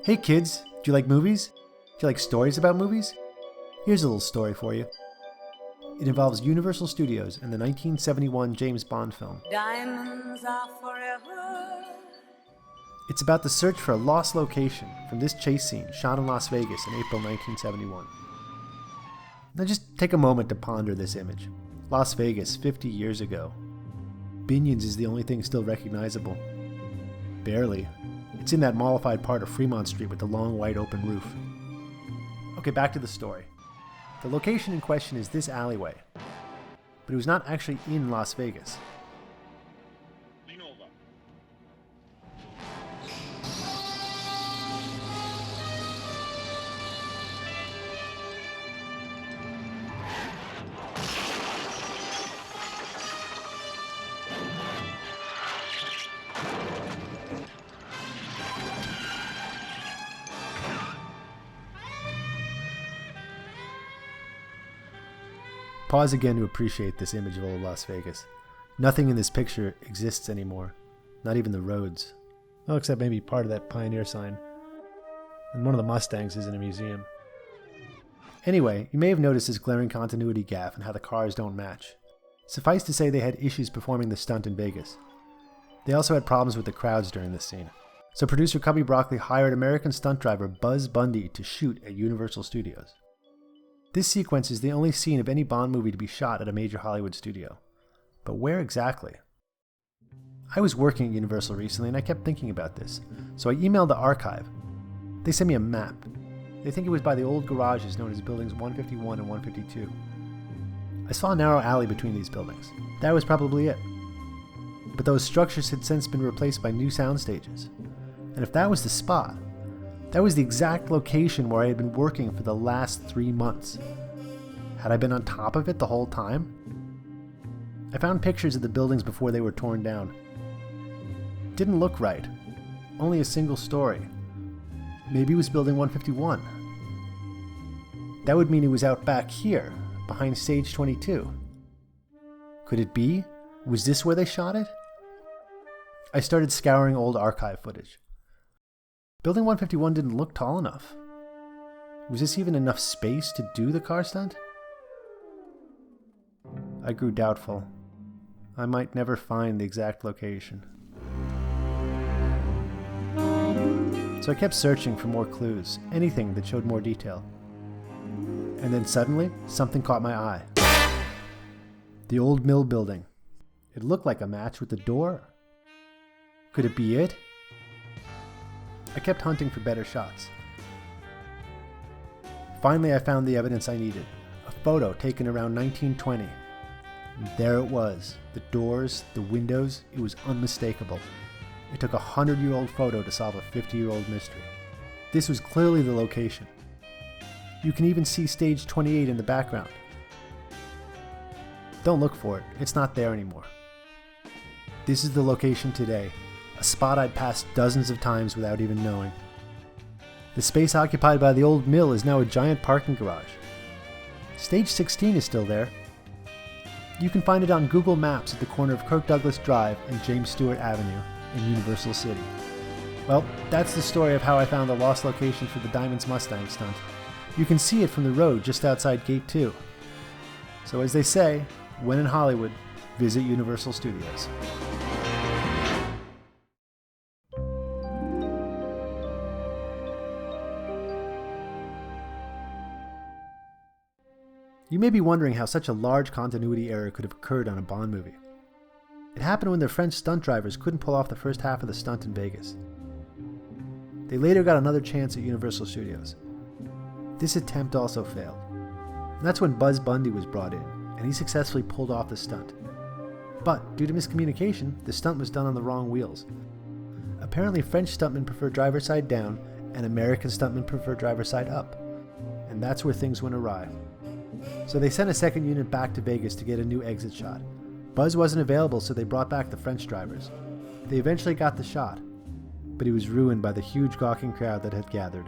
Hey kids, do you like movies? Do you like stories about movies? Here's a little story for you. It involves Universal Studios and the 1971 James Bond film. Diamonds are forever. It's about the search for a lost location from this chase scene shot in Las Vegas in April 1971. Now just take a moment to ponder this image. Las Vegas, 50 years ago. Binion's is the only thing still recognizable. Barely. It's in that mollified part of Fremont Street with the long white open roof. Okay, back to the story. The location in question is this alleyway, but it was not actually in Las Vegas. Pause again to appreciate this image of old Las Vegas. Nothing in this picture exists anymore. Not even the roads. Well, except maybe part of that Pioneer sign. And one of the Mustangs is in a museum. Anyway, you may have noticed this glaring continuity gap and how the cars don't match. Suffice to say they had issues performing the stunt in Vegas. They also had problems with the crowds during this scene. So producer Cubby Broccoli hired American stunt driver Buzz Bundy to shoot at Universal Studios. This sequence is the only scene of any Bond movie to be shot at a major Hollywood studio. But where exactly? I was working at Universal recently and I kept thinking about this, so I emailed the archive. They sent me a map. They think it was by the old garages known as buildings 151 and 152. I saw a narrow alley between these buildings. That was probably it. But those structures had since been replaced by new sound stages. And if that was the spot, that was the exact location where I had been working for the last 3 months. Had I been on top of it the whole time? I found pictures of the buildings before they were torn down. Didn't look right. Only a single story. Maybe it was building 151. That would mean it was out back here, behind stage 22. Could it be? Was this where they shot it? I started scouring old archive footage. Building 151 didn't look tall enough. Was this even enough space to do the car stunt? I grew doubtful. I might never find the exact location. So I kept searching for more clues, anything that showed more detail. And then suddenly, something caught my eye. The old mill building. It looked like a match with the door. Could it be it? I kept hunting for better shots. Finally, I found the evidence I needed. A photo taken around 1920. And there it was. The doors, the windows, it was unmistakable. It took a 100-year-old photo to solve a 50-year-old mystery. This was clearly the location. You can even see stage 28 in the background. Don't look for it. It's not there anymore. This is the location today. A spot I'd passed dozens of times without even knowing. The space occupied by the old mill is now a giant parking garage. Stage 16 is still there. You can find it on Google Maps at the corner of Kirk Douglas Drive and James Stewart Avenue in Universal City. Well, that's the story of how I found the lost location for the Diamonds Mustang stunt. You can see it from the road just outside Gate 2. So as they say, when in Hollywood, visit Universal Studios. You may be wondering how such a large continuity error could have occurred on a Bond movie. It happened when their French stunt drivers couldn't pull off the first half of the stunt in Vegas. They later got another chance at Universal Studios. This attempt also failed. And that's when Buzz Bundy was brought in, and he successfully pulled off the stunt. But due to miscommunication, the stunt was done on the wrong wheels. Apparently French stuntmen prefer driver side down, and American stuntmen prefer driver side up. And that's where things went awry. So they sent a second unit back to Vegas to get a new exit shot. Buzz wasn't available, so they brought back the French drivers. They eventually got the shot, but he was ruined by the huge gawking crowd that had gathered.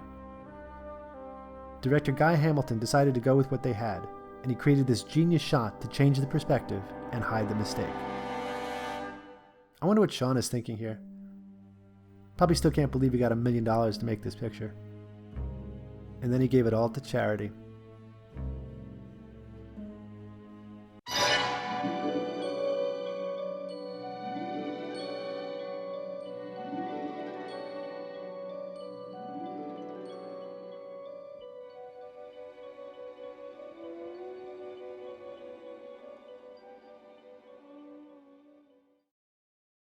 Director Guy Hamilton decided to go with what they had, and he created this genius shot to change the perspective and hide the mistake. I wonder what Sean is thinking here. Probably still can't believe he got $1 million to make this picture. And then he gave it all to charity.